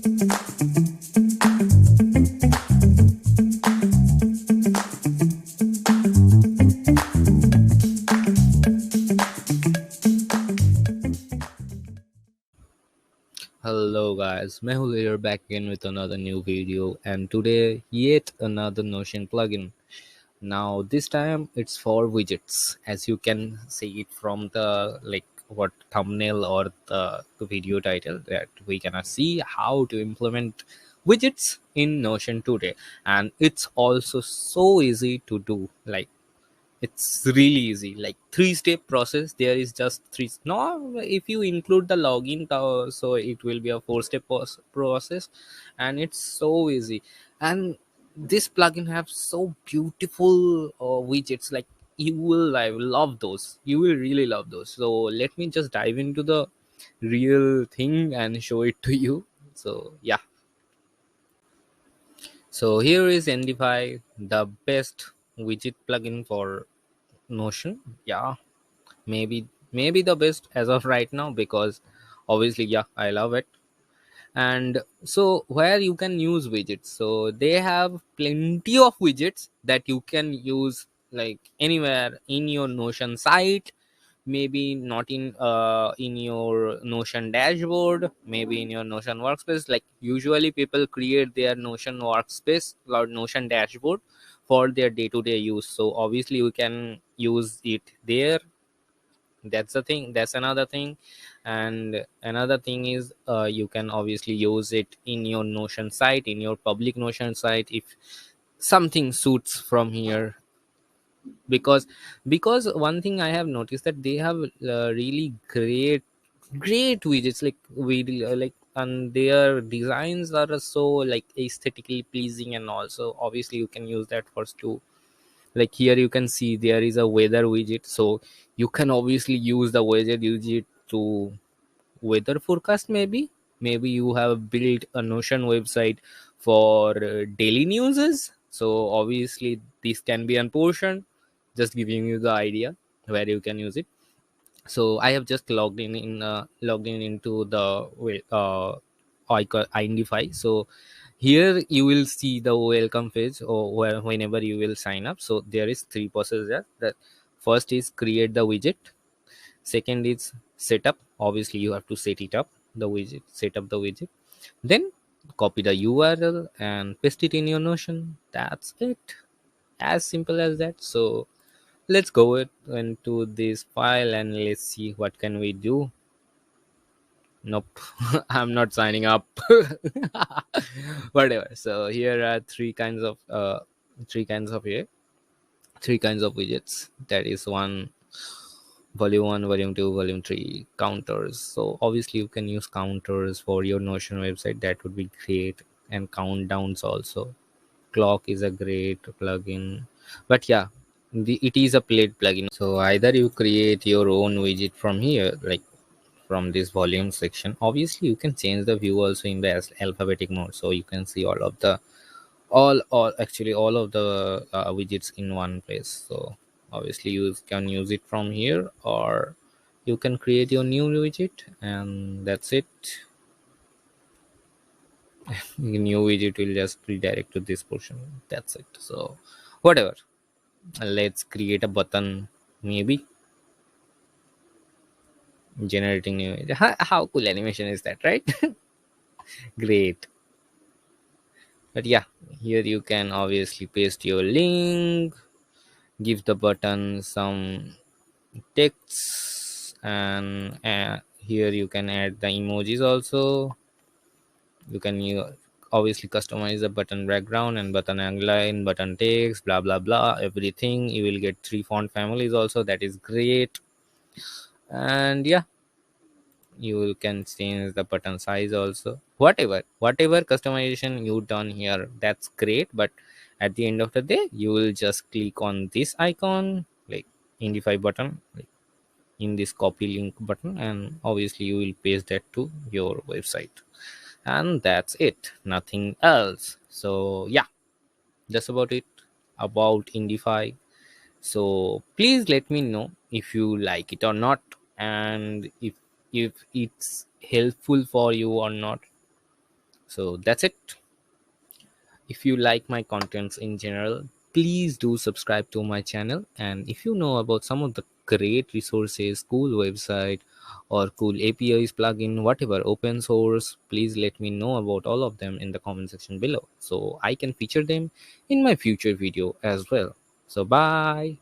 Hello guys, Mehul here back again with another new video, and today yet another Notion plugin. Now this time it's for widgets, as you can see it from the what thumbnail or the video title, that we gonna see how to implement widgets in Notion today. And it's also so easy to do. It's really easy, like three-step process. There is just three. No, if you include the login, so it will be a four-step process, and it's so easy. And this plugin have so beautiful widgets. Like you will, I will love those. You will really love those. So let me just dive into the real thing and show it to you. So yeah. So here is Endify, the best widget plugin for Notion. Yeah, maybe the best as of right now, because obviously, yeah, I love it. And so where you can use widgets, so they have plenty of widgets that you can use like anywhere in your Notion site. Maybe not in your Notion dashboard, maybe in your Notion workspace. Like usually people create their Notion workspace or Notion dashboard for their day-to-day use, so obviously you can use it there. That's the thing, that's another thing. And another thing is, you can obviously use it in your Notion site, in your public Notion site, if something suits from here. Because one thing I have noticed, that they have really great widgets, like we like, and their designs are so like aesthetically pleasing. And also obviously you can use that first to, like here you can see there is a weather widget, so you can obviously use the weather widget to weather forecast. Maybe you have built a Notion website for daily newses, so obviously this can be a portion, just giving you the idea where you can use it. So I have just logged in into the icon identify. So here you will see the welcome page, or whenever you will sign up. So there is three processes there. The first is create the widget, second is setup. Obviously you have to set it up, the widget, set up the widget, then copy the URL and paste it in your Notion. That's it, as simple as that. So let's go into this file and let's see what can we do. Nope, I'm not signing up. Whatever. So here are three kinds of here three kinds of widgets. That is one, volume 1, volume 2, volume 3, counters. So obviously you can use counters for your Notion website, that would be great. And countdowns also. Clock is a great plugin. But yeah, it is a paid plugin, so either you create your own widget from here, like from this volume section. Obviously you can change the view also in the alphabetic mode, so you can see all of the all actually all of the widgets in one place. So obviously you can use it from here, or you can create your new widget, and that's it. The new widget will just redirect to this portion. That's it. So whatever, let's create a button. Maybe generating new image. How cool animation is that, right? Great. But yeah, here you can obviously paste your link, give the button some text, and here you can add the emojis also. You can obviously customize the button background and button outline, button text, blah blah blah, everything. You will get three font families also, that is great. And yeah, you can change the button size also. Whatever customization you done here, that's great. But at the end of the day, you will just click on this icon, like Indify button, like in this copy link button, and obviously you will paste that to your website, and that's it, nothing else. So yeah, that's about it about Indify. So please let me know if you like it or not, and if it's helpful for you or not. So that's it. If you like my contents in general, please do subscribe to my channel. And if you know about some of the great resources, cool website, or cool APIs, plugin, whatever, open source, please let me know about all of them in the comment section below so I can feature them in my future video as well. So bye.